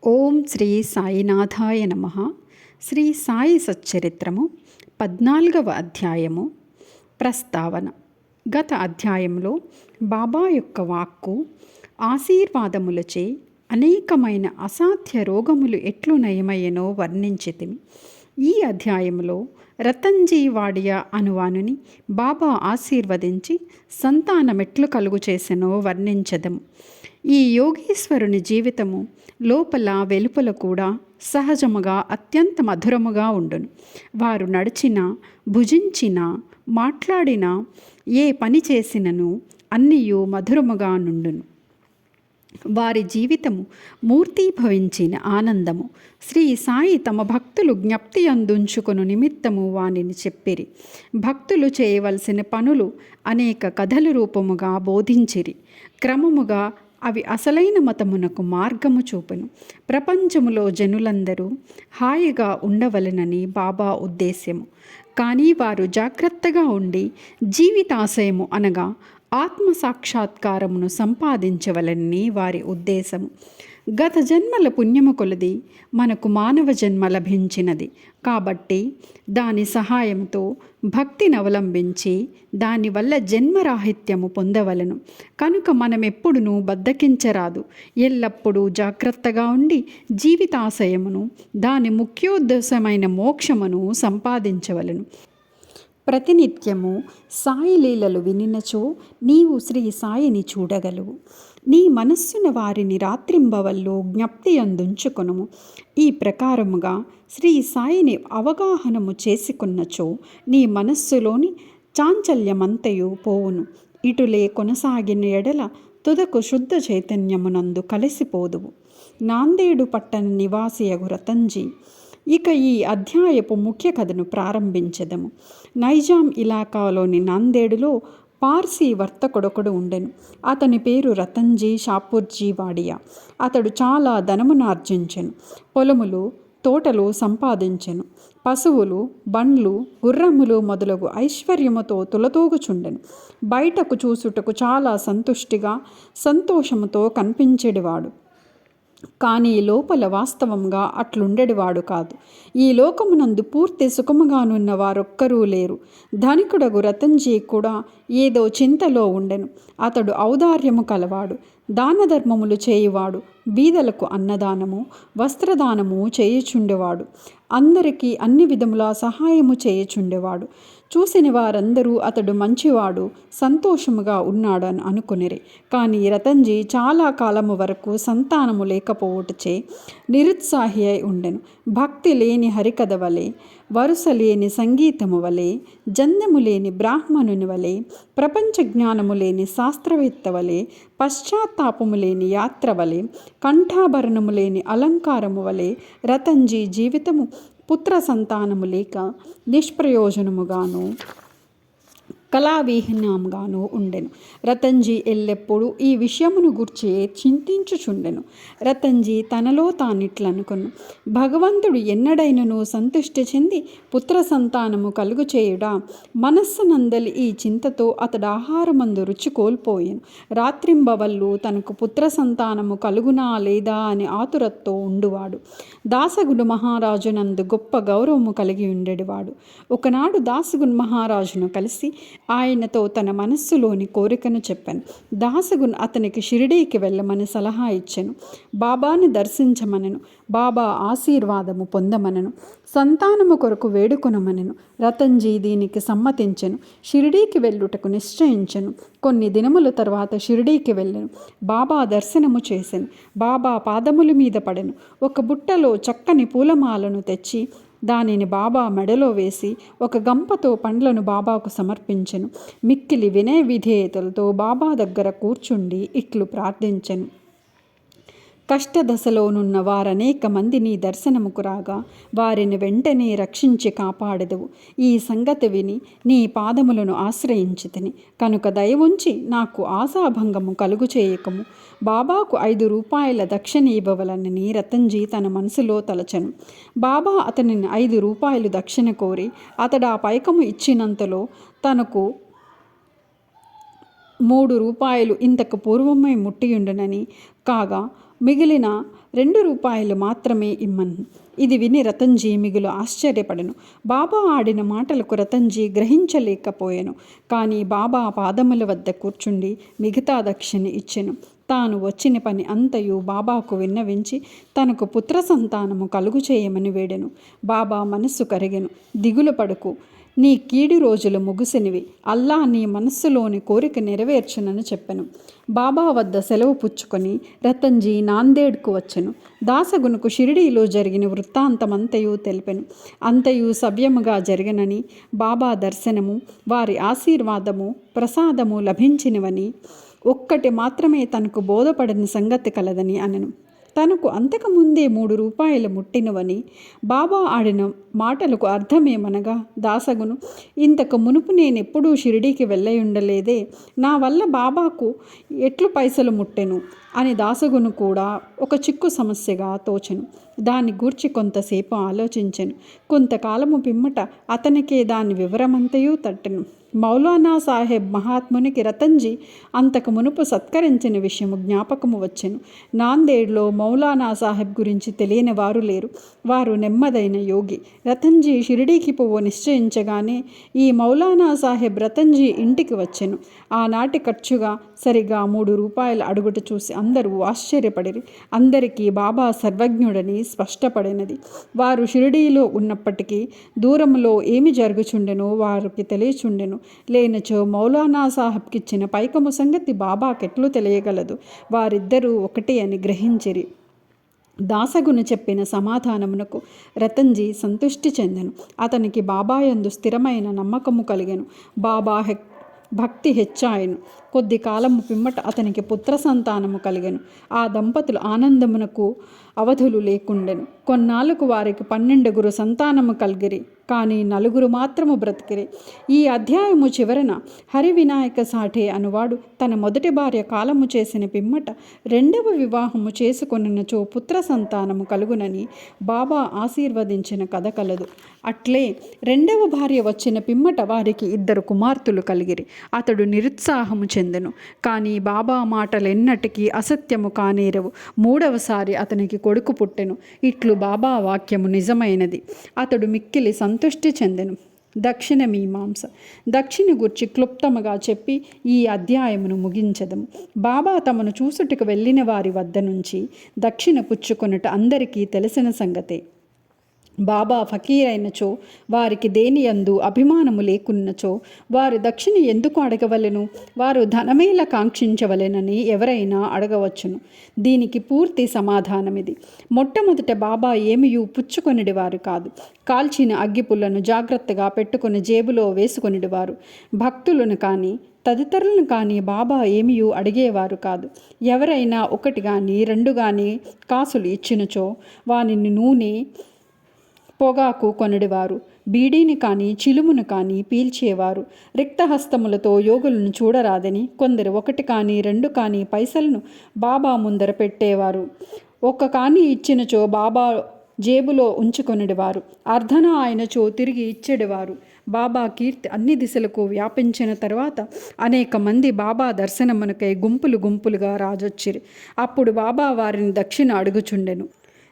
ఓం శ్రీ సాయినాథాయ నమః. శ్రీ సాయి సచ్చరిత్రము 14వ అధ్యాయము. ప్రస్తావన. గత అధ్యాయంలో బాబా యొక్క వాక్కు ఆశీర్వాదములచే అనేకమైన అసాధ్య రోగములు ఎట్లు నయమయ్యనో వర్ణించితిమి. ఈ అధ్యాయంలో రతన్జీ వాడియా అనువానుని బాబా ఆశీర్వదించి సంతానమెట్లు కలుగు చేసెనో వర్ణించదము. ఈ యోగీశ్వరుని జీవితము లోపల వెలుపల కూడా సహజముగా అత్యంత మధురముగా ఉండును. వారు నడిచినా, భుజించినా, మాట్లాడినా, ఏ పని చేసినను అన్నియు మధురముగా నుండును. వారి జీవితము మూర్తీభవించిన ఆనందము. శ్రీ సాయి తమ భక్తులు జ్ఞప్తి అందుంచుకొను నిమిత్తము వానిని చెప్పిరి. భక్తులు చేయవలసిన పనులు అనేక కథల రూపముగా బోధించిరి. క్రమముగా అవి అసలైన మతమునకు మార్గము చూపును. ప్రపంచములో జనులందరూ హాయిగా ఉండవలెనని బాబా ఉద్దేశ్యము. కానీ వారు జాగ్రత్తగా ఉండి జీవితాశయము అనగా ఆత్మ సాక్షాత్కారమును సంపాదించవలనని వారి ఉద్దేశము. గత జన్మల పుణ్యము కొలది మనకు మానవ జన్మ లభించినది కాబట్టి దాని సహాయంతో భక్తిని అవలంబించి దానివల్ల జన్మరాహిత్యము పొందవలను. కనుక మనమెప్పుడునూ బద్దకించరాదు. ఎల్లప్పుడూ జాగ్రత్తగా ఉండి జీవితాశయమును, దాని ముఖ్యోద్దేశమైన మోక్షమును సంపాదించవలను. ప్రతినిత్యము సాయి లీలలు వినినచో నీవు శ్రీ సాయిని చూడగలవు. నీ మనస్సున వారిని రాత్రింబవల్లో జ్ఞప్తి అందుంచుకొనుము. ఈ ప్రకారముగా శ్రీ సాయిని అవగాహనము చేసుకున్నచో నీ మనస్సులోని చాంచల్యమంతయు పోవును. ఇటులే కొనసాగిన ఎడల తుదకు శుద్ధ చైతన్యమునందు కలిసిపోదువు. నాందేడు పట్టణ నివాసియగు రతన్జీ. ఇక ఈ అధ్యాయపు ముఖ్య కథను ప్రారంభించదము. నైజాం ఇలాకాలోని నాందేడులో పార్సీ వర్తకుడొకడు ఉండెను. అతని పేరు రతన్జీ షాపూర్జీ వాడియా. అతడు చాలా ధనమునార్జించెను. పొలములు, తోటలు సంపాదించెను. పశువులు, బండ్లు, గుర్రములు మొదలగు ఐశ్వర్యముతో తులతూగుచుండెను. బయటకు చూసుటకు చాలా సంతుష్టిగా, సంతోషముతో కనిపించేవాడు. కానీ లోపల వాస్తవంగా అట్లుండెడివాడు కాదు. ఈ లోకమునందు పూర్తి సుఖముగానున్న వారొక్కరూ లేరు. ధనికుడగు రతన్జీ కూడా ఏదో చింతలో ఉండెను. అతడు ఔదార్యము కలవాడు, దానధర్మములు చేయువాడు, బీదలకు అన్నదానము, వస్త్రదానము చేయుచుండెవాడు. అందరికీ అన్ని విధముల సహాయము చేయుచుండెవాడు. చూసిన వారందరూ అతడు మంచివాడు, సంతోషముగా ఉన్నాడని అనుకునిరి. కానీ రతన్జీ చాలా కాలము వరకు సంతానము లేకపోవటచే నిరుత్సాహి అయి ఉండెను. భక్తి లేని హరికథ వలె, వరుస లేని సంగీతము వలె, జందెము లేని బ్రాహ్మణుని వలె, ప్రపంచ జ్ఞానము లేని శాస్త్రవేత్త వలె, పశ్చాత్తాపము లేని యాత్ర వలె, కంఠాభరణము లేని అలంకారము వలె రతన్జీ జీవితము పుత్ర సంతానము లేక నిష్ప్రయోజనముగాను, కళావిహీనంగాను ఉండెను. రతన్జీ ఎల్లప్పుడూ ఈ విషయమును గూర్చి చింతించుచుండెను. రతన్జీ తనలో తానిట్లనుకొను, భగవంతుడు ఎన్నడైనను సంతుష్టి చెంది పుత్ర సంతానము కలుగు చేయుడా? మనస్సునందలి ఈ చింతతో అతడు ఆహారమందు రుచి కోల్పోయాను. రాత్రింబవళ్ళు తనకు పుత్ర సంతానము కలుగునా లేదా అని ఆతురతో ఉండువాడు. దాసగుడు మహారాజునందు గొప్ప గౌరవము కలిగి ఉండేవాడు. ఒకనాడు దాసగున్ మహారాజును కలిసి ఆయనతో తన మనస్సులోని కోరికను చెప్పాను. దాసగున్ అతనికి షిరిడీకి వెళ్ళమని సలహా ఇచ్చెను. బాబాని దర్శించమనెను. బాబా ఆశీర్వాదము పొందమనెను. సంతానము కొరకు వేడుకొనమనెను. రతన్జీ దీనికి సమ్మతించెను. షిరిడీకి వెళ్ళుటకు నిశ్చయించెను. కొన్ని దినముల తర్వాత షిరిడీకి వెళ్ళెను. బాబా దర్శనము చేసెను. బాబా పాదముల మీద పడెను. ఒక బుట్టలో చక్కని పూలమాలను తెచ్చి దానిని బాబా మెడలో వేసి ఒక గంపతో పండ్లను బాబాకు సమర్పించెను. మిక్కిలి వినయ విధేయతలతో బాబా దగ్గర కూర్చుండి ఇట్లు ప్రార్థించెను. కష్టదశలోనున్న వారనేక మంది నీ దర్శనముకు రాగా వారిని వెంటనే రక్షించి కాపాడెదవు. ఈ సంగతి విని నీ పాదములను ఆశ్రయించితిని కనుక దయవుంచి నాకు ఆశాభంగము కలుగు చేయకము. బాబాకు 5 రూపాయల దక్షిణ ఇవ్వవలనని రతన్జీ తన మనసులో తలచెను. బాబా అతనిని 5 రూపాయలు దక్షిణ కోరి అతడు ఆ పైకము ఇచ్చినంతలో తనకు 3 రూపాయలు ఇంతకు పూర్వమే ముట్టియుండునని కాగా మిగిలిన 2 రూపాయలు మాత్రమే ఇమ్మను. ఇది విని రతన్జీ మిగులు ఆశ్చర్యపడెను. బాబా ఆడిన మాటలకు రతన్జీ గ్రహించలేకపోయాను. కానీ బాబా పాదముల వద్ద కూర్చుండి మిగతా దక్షిణ ఇచ్చెను. తాను వచ్చిన పని అంతయు బాబాకు విన్నవించి తనకు పుత్ర సంతానము కలుగు చేయమని వేడెను. బాబా మనస్సు కరిగెను. దిగులు పడకు, నీ కీడి రోజులు ముగిసినవి. అల్లా నీ మనస్సులోని కోరిక నెరవేర్చునని చెప్పెను. బాబా వద్ద సెలవు పుచ్చుకొని రతన్జీ నాందేడ్కు వచ్చెను. దాసగునుకు షిరిడీలో జరిగిన వృత్తాంతమంతయు తెలిపెను. అంతయు సవ్యముగా జరిగనని, బాబా దర్శనము, వారి ఆశీర్వాదము, ప్రసాదము లభించినవని, ఒక్కటి మాత్రమే తనకు బోధపడని సంగతి కలదని అనెను. తనకు అంతకుముందే 3 రూపాయలు ముట్టినవని, బాబా ఆడిన మాటలకు అర్థమేమనగా, దాసగును, ఇంతకు మునుపు నేనెప్పుడూ షిరిడీకి వెళ్ళయుండలేదే, నా వల్ల బాబాకు ఎట్లు పైసలు ముట్టెను అని దాసగును కూడా ఒక చిక్కు సమస్యగా తోచెను. దాన్ని గూర్చి కొంతసేపు ఆలోచించెను. కొంతకాలము పిమ్మట అతనికే దాని వివరమంతయూ తట్టెను. మౌలానా సాహెబ్ మహాత్మునికి రతన్జీ అంతకు మునుపు సత్కరించిన విషయము జ్ఞాపకము వచ్చెను. నాందేడ్లో మౌలానా సాహెబ్ గురించి తెలియని వారు లేరు. వారు నెమ్మదైన యోగి. రతన్జీ షిరిడీకి పోవు నిశ్చయించగానే ఈ మౌలానా సాహెబ్ రతన్జీ ఇంటికి వచ్చెను. ఆనాటి ఖర్చుగా సరిగా 3 రూపాయలు అడుగుట చూసి అందరూ ఆశ్చర్యపడిరి. అందరికీ బాబా సర్వజ్ఞుడని స్పష్టపడినది. వారు షిరిడీలో ఉన్నప్పటికీ దూరంలో ఏమి జరుగుచుండెనో వారికి తెలియచుండెను. లేనచో మౌలానా సాహెబ్కిచ్చిన పైకము సంగతి బాబాకెట్లు తెలియగలదు. వారిద్దరూ ఒకటే అని గ్రహించిరి. దాసగును చెప్పిన సమాధానమునకు రతన్జీ సంతృష్టి చెందెను. అతనికి బాబాయందు స్థిరమైన నమ్మకము కలిగెను. బాబా భక్తి హెచ్చాయను. కొద్ది కాలము పిమ్మట అతనికి పుత్ర సంతానము కలిగెను. ఆ దంపతులు ఆనందమునకు అవధులు లేకుండెను. కొన్నాళ్ళకు వారికి 12 సంతానము కలిగిరి. కానీ 4 మాత్రము బ్రతికిరి. ఈ అధ్యాయము చివరన హరి వినాయక సాఠే అనువాడు తన మొదటి భార్య కాలము చేసిన పిమ్మట 2వ వివాహము చేసుకొనినచో పుత్ర సంతానము కలుగునని బాబా ఆశీర్వదించిన కథ కలదు. అట్లే 2వ భార్య వచ్చిన పిమ్మట వారికి 2 కుమార్తెలు కలిగిరి. అతడు నిరుత్సాహము చెందెను. కానీ బాబా మాటలెన్నటికీ అసత్యము కానేరవు. 3వసారి అతనికి కొడుకు పుట్టెను. ఇట్లు బాబా వాక్యము నిజమైనది. అతడు మిక్కిలి సంతృష్టి చెందెను. దక్షిణ మీమాంస. దక్షిణ గుర్చి క్లుప్తముగా చెప్పి ఈ అధ్యాయమును ముగించదము. బాబా తమను చూసుటకు వెళ్ళిన వారి వద్ద నుంచి దక్షిణ పుచ్చుకొనుట అందరికీ తెలిసిన సంగతే. బాబా ఫకీరైనచో, వారికి దేనియందు అభిమానము లేకున్నచో వారు దక్షిణ ఎందుకు అడగవలెను? వారు ధనమేలా కాంక్షించవలెనని ఎవరైనా అడగవచ్చును. దీనికి పూర్తి సమాధానమిది. మొట్టమొదట బాబా ఏమియూ పుచ్చుకొనిడివారు కాదు. కాల్చిన అగ్గిపుల్లను జాగ్రత్తగా పెట్టుకుని జేబులో వేసుకొనిడివారు. భక్తులను కానీ తదితరులను కానీ బాబా ఏమియూ అడిగేవారు కాదు. ఎవరైనా 1 గాని 2 గాని కాసులు ఇచ్చినచో వానిని నూనె పొగాకు కొనడివారు. బీడీని కానీ చిలుమును కానీ పీల్చేవారు. రిక్తహస్తములతో యోగులను చూడరాదని కొందరు 1 కానీ 2 కానీ పైసలను బాబా ముందర పెట్టేవారు. 1 కానీ ఇచ్చినచో బాబా జేబులో ఉంచుకొనిడివారు. అర్ధన ఆయనచో తిరిగి ఇచ్చేడివారు. బాబా కీర్తి అన్ని దిశలకు వ్యాపించిన తర్వాత అనేక మంది బాబా దర్శనమునకై గుంపులు గుంపులుగా రాజొచ్చిరి. అప్పుడు బాబా వారిని దక్షిణ అడుగుచుండెను.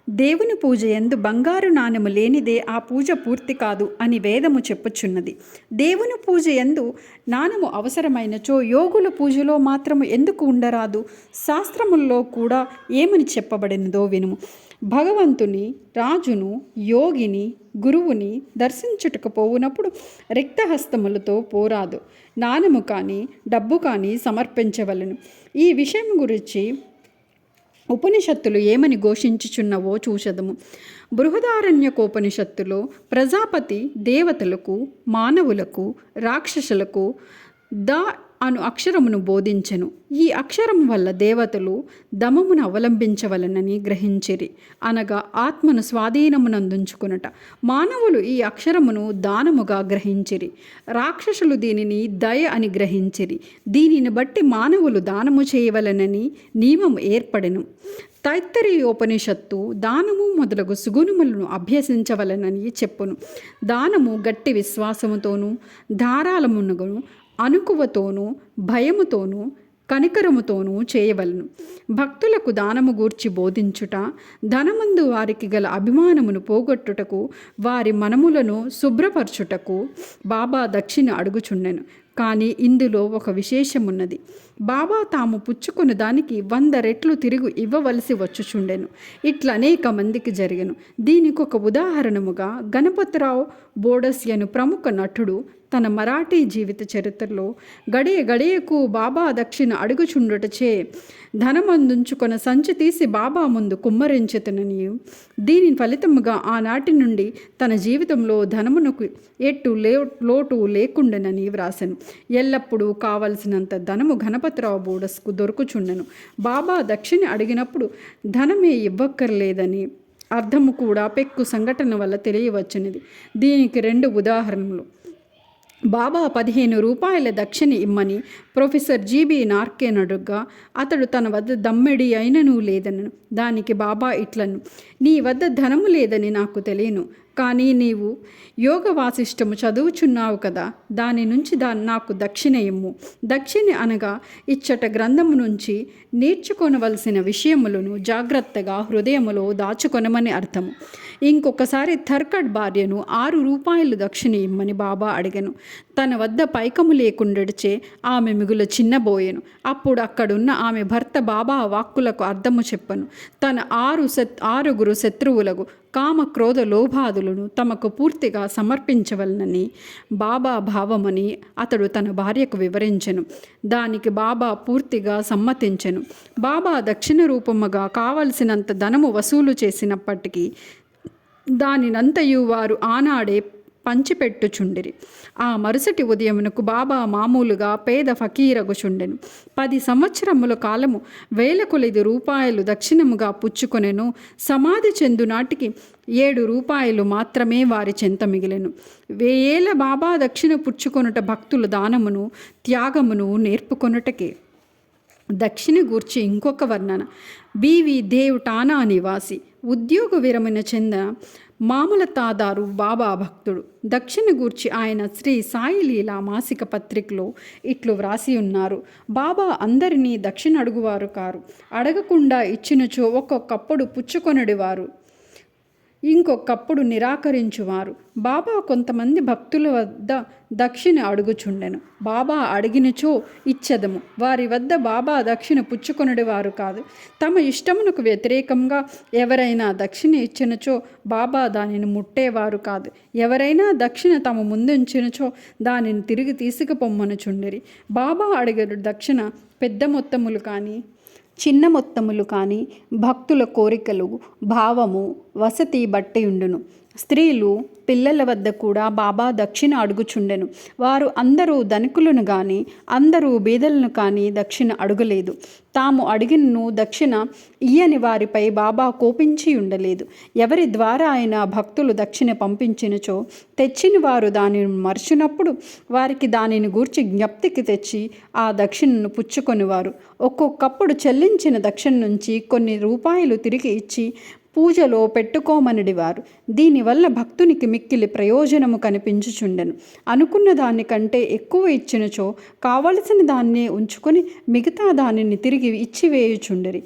దేవుని పూజ యందు బంగారు నాణెము లేనిదే ఆ పూజ పూర్తి కాదు అని వేదము చెప్పుచున్నది. దేవుని పూజ యందు నాణెము అవసరమైనచో యోగుల పూజలో మాత్రము ఎందుకు ఉండరాదు? శాస్త్రముల్లో కూడా ఏమని చెప్పబడినదో వినుము. భగవంతుని, రాజును, యోగిని, గురువుని దర్శించుటకు పోవునప్పుడు రిక్తహస్తములతో పోరాదు. నాణెము కానీ డబ్బు కానీ సమర్పించవలను. ఈ విషయం గురించి ఉపనిషత్తులు ఏమని ఘోషించుచున్నవో చూచదము. బృహదారణ్యకోపనిషత్తులో ప్రజాపతి దేవతలకు, మానవులకు, రాక్షసులకు అను అక్షరమును బోధించెను. ఈ అక్షరము వల్ల దేవతలు దమమును అవలంబించవలనని గ్రహించిరి, అనగా ఆత్మను స్వాధీనమునందుంచుకునుట. మానవులు ఈ అక్షరమును దానముగా గ్రహించిరి. రాక్షసులు దీనిని దయ అని గ్రహించిరి. దీనిని బట్టి మానవులు దానము చేయవలనని నియమం ఏర్పడెను. తైత్తరీయోపనిషత్తు దానము మొదలగు సుగుణములను అభ్యసించవలనని చెప్పును. దానము గట్టి విశ్వాసముతోనూ, ధారాళమునగును, అనుకువతోనూ, భయముతోనూ, కనికరముతోనూ చేయవలను. భక్తులకు దానము గూర్చి బోధించుట, ధనమందు వారికి గల అభిమానమును పోగొట్టుటకు, వారి మనములను శుభ్రపరచుటకు బాబా దక్షిణ అడుగుచుండెను. కానీ ఇందులో ఒక విశేషమున్నది. బాబా తాము పుచ్చుకుని దానికి 100 రెట్లు తిరిగి ఇవ్వవలసి వచ్చుచుండెను. ఇట్లా అనేక మందికి జరిగెను. దీనికి ఒక ఉదాహరణముగా గణపతిరావు బోడస్యను ప్రముఖ నటుడు తన మరాఠీ జీవిత చరిత్రలో గడియ గడియకు బాబా దక్షిణ అడుగుచుండుటచే ధనమందుంచుకొన సంచి తీసి బాబా ముందు కుమ్మరించెతననియు, దీని ఫలితముగా ఆనాటి నుండి తన జీవితంలో ధనమునకు ఎట్టు లోటు లేకుండెనని వ్రాసెను. ఎల్లప్పుడూ కావలసినంత ధనము గణపతిరావు బోడస్కు దొరుకుచుండెను. బాబా దక్షిణ అడిగినప్పుడు ధనమే ఇవ్వక్కర్లేదని అర్థము కూడా పెక్కు సంఘటన వల్ల తెలియవచ్చినది. దీనికి 2 ఉదాహరణలు. బాబా 15 రూపాయల దక్షిణ ఇమ్మని ప్రొఫెసర్ జీబీ నార్కేనడుగా అతడు తన వద్ద దమ్మెడి అయినను లేదనను. దానికి బాబా ఇట్లను, నీ వద్ద ధనము లేదని నాకు తెలియను, కానీ నీవు యోగ వాసిష్టము చదువుచున్నావు కదా, దాని నుంచి నాకు దక్షిణ ఇమ్ము. దక్షిణ అనగా ఇచ్చట గ్రంథము నుంచి నేర్చుకొనవలసిన విషయములను జాగ్రత్తగా హృదయములో దాచుకొనమని అర్థము. ఇంకొకసారి థర్కడ్ భార్యను 6 రూపాయలు దక్షిణ ఇమ్మని బాబా అడిగను. తన వద్ద పైకము లేకుండడిచే ఆమె మిగుల చిన్నబోయెను. అప్పుడు అక్కడున్న ఆమె భర్త బాబా వాక్కులకు అర్థము చెప్పను. తన 6 శత్రువులకు కామ క్రోధ లోభాదులను తమకు పూర్తిగా సమర్పించవలనని బాబా భావమని అతడు తన భార్యకు వివరించెను. దానికి బాబా పూర్తిగా సమ్మతించెను. బాబా దక్షిణ రూపముగా కావలసినంత ధనము వసూలు చేసినప్పటికీ దానినంతయు వారు ఆనాడే పంచిపెట్టుచుండిరి. ఆ మరుసటి ఉదయమునకు బాబా మామూలుగా పేద ఫకీరగుచుండెను. 10 సంవత్సరముల కాలము 1000 కొలది రూపాయలు దక్షిణముగా పుచ్చుకొనెను. సమాధి చెందు నాటికి 7 రూపాయలు మాత్రమే వారి చెంత మిగిలెను. 1000 ఏళ్ల బాబా దక్షిణ పుచ్చుకొనుట భక్తుల దానమును త్యాగమును నేర్పుకొనుటకే. దక్షిణ గూర్చి ఇంకొక వర్ణన. బివి దేవ్ టానా నివాసి, ఉద్యోగ విరమణ చెందిన మామలతాదారు బాబా భక్తుడు. దక్షిణ గూర్చి ఆయన శ్రీ సాయి లీలా మాసిక పత్రికలో ఇట్లు వ్రాసి ఉన్నారు. బాబా అందరినీ దక్షిణ అడుగువారు కారు. అడగకుండా ఇచ్చినచో ఒక్కొక్కప్పుడు పుచ్చుకొనడివారు, ఇంకొకప్పుడు నిరాకరించువారు. బాబా కొంతమంది భక్తుల వద్ద దక్షిణ అడుగుచుండెను. బాబా అడిగినచో ఇచ్చెదము. వారి వద్ద బాబా దక్షిణ పుచ్చుకొనడివారు కాదు. తమ ఇష్టమునకు వ్యతిరేకంగా ఎవరైనా దక్షిణ ఇచ్చినచో బాబా దానిని ముట్టేవారు కాదు. ఎవరైనా దక్షిణ తమ ముందుంచినచో దానిని తిరిగి తీసుకుపొమ్మనుచుండిరి. బాబా అడిగడు దక్షిణ పెద్ద మొత్తములు కానీ చిన్న మొత్తములు కానీ భక్తుల కోరికలు, భావము, వసతి బట్టి ఉండును. స్త్రీలు, పిల్లల వద్ద కూడా బాబా దక్షిణ అడుగుచుండెను. వారు అందరూ ధనికులను కానీ అందరూ బీదలను కానీ దక్షిణ అడుగలేదు. తాము అడిగినను దక్షిణ ఇయ్యని వారిపై బాబా కోపించి ఉండలేదు. ఎవరి ద్వారా అయినా భక్తులు దక్షిణ పంపించినచో తెచ్చిన వారు దానిని మరచినప్పుడు వారికి దానిని గూర్చి జ్ఞప్తికి తెచ్చి ఆ దక్షిణను పుచ్చుకొనివారు. ఒక్కొక్కప్పుడు చెల్లించిన దక్షిణ నుంచి కొన్ని రూపాయలు తిరిగి ఇచ్చి పూజలో పెట్టుకోమనిడివారు. దీనివల్ల భక్తునికి మిక్కిలి ప్రయోజనము కనిపించుచుండెను. అనుకున్న దానికంటే ఎక్కువ ఇచ్చినచో కావలసిన దాన్నే ఉంచుకొని మిగతా దానిని తిరిగి ఇచ్చివేయుచుండిరి.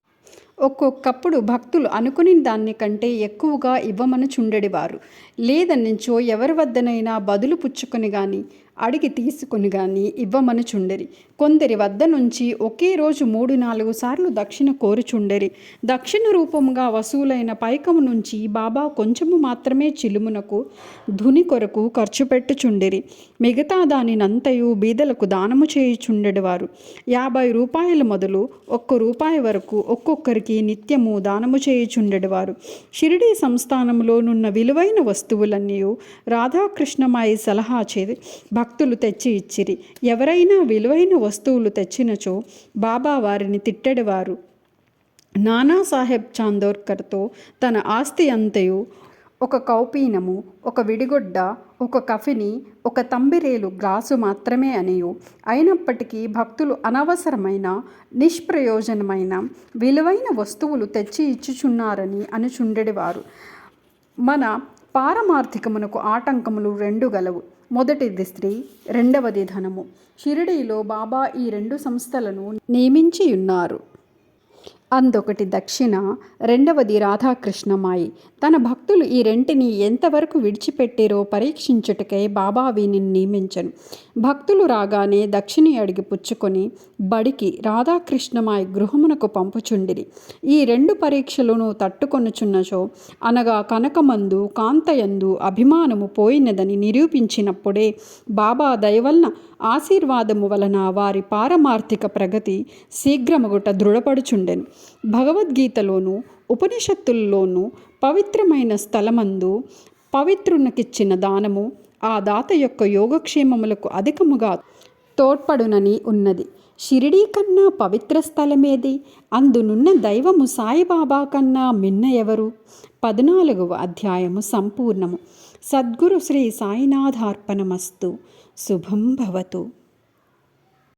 ఒక్కొక్కప్పుడు భక్తులు అనుకుని దానికంటే ఎక్కువగా ఇవ్వమనుచుండెడివారు. లేదనిచో ఎవరి వద్దనైనా బదులు పుచ్చుకొని కానీ అడిగి తీసుకుని కానీ ఇవ్వమనుచుండెరి. కొందరి వద్ద నుంచి ఒకే రోజు 3-4 సార్లు దక్షిణ కోరుచుండెరి. దక్షిణ రూపముగా వసూలైన పైకము నుంచి బాబా కొంచెము మాత్రమే చిలుమునకు ధుని కొరకు ఖర్చు పెట్టుచుండెరి. మిగతా దానినంతయు బీదలకు దానము చేయుచుండెడివారు. 50 రూపాయలు మొదలు 1 రూపాయి వరకు ఒక్కొక్కరికి నిత్యము దానము చేయుచుండెడివారు. షిరిడీ సంస్థానంలో నున్న విలువైన వస్తువులన్నీ రాధాకృష్ణమాయి సలహా చేది భక్తులు తెచ్చి ఇచ్చిరి. ఎవరైనా విలువైన వస్తువులు తెచ్చినచో బాబా వారిని తిట్టెడివారు. నానాసాహెబ్ చాందోర్కర్తో తన ఆస్తి అంతయు, ఒక కౌపీనము, ఒక విడిగొడ్డ, ఒక కఫిని, ఒక తంబిరేలు గ్లాసు మాత్రమే అనియు, అయినప్పటికీ భక్తులు అనవసరమైన నిష్ప్రయోజనమైన విలువైన వస్తువులు తెచ్చి ఇచ్చుచున్నారని అనుచుండెడివారు. మన పారమార్థికమునకు ఆటంకములు 2 గలవు. మొదటిది స్త్రీ, రెండవది ధనము. షిరిడీలో బాబా ఈ 2 సంస్థలను నియమించి ఉన్నారు. అందొకటి దక్షిణ, రెండవది రాధాకృష్ణమాయి. తన భక్తులు ఈ రెంటిని ఎంతవరకు విడిచిపెట్టిరో పరీక్షించుటకై బాబా వీనిని నియమించను. భక్తులు రాగానే దక్షిణి అడిగి పుచ్చుకొని బడికి రాధాకృష్ణమాయి గృహమునకు పంపుచుండిరి. ఈ 2 పరీక్షలను తట్టుకొనుచున్నచో అనగా కనకమందు కాంతయందు అభిమానము పోయినదని నిరూపించినప్పుడే బాబా దయవలన ఆశీర్వాదము వలన వారి పారమార్థిక ప్రగతి శీఘ్రమగుట దృఢపడుచుండెను. భగవద్గీతలోను ఉపనిషత్తుల్లోనూ పవిత్రమైన స్థలమందు పవిత్రునికిచ్చిన దానము ఆ దాత యొక్క యోగక్షేమములకు అధికముగా తోడ్పడునని ఉన్నది. షిరిడీ కన్నా పవిత్ర స్థలమేది? అందునున్న దైవము సాయిబాబా కన్నా మిన్న ఎవరు? 14వ అధ్యాయము సంపూర్ణము. సద్గురు శ్రీ సాయినాథార్పణమస్తు. శుభం భవతు.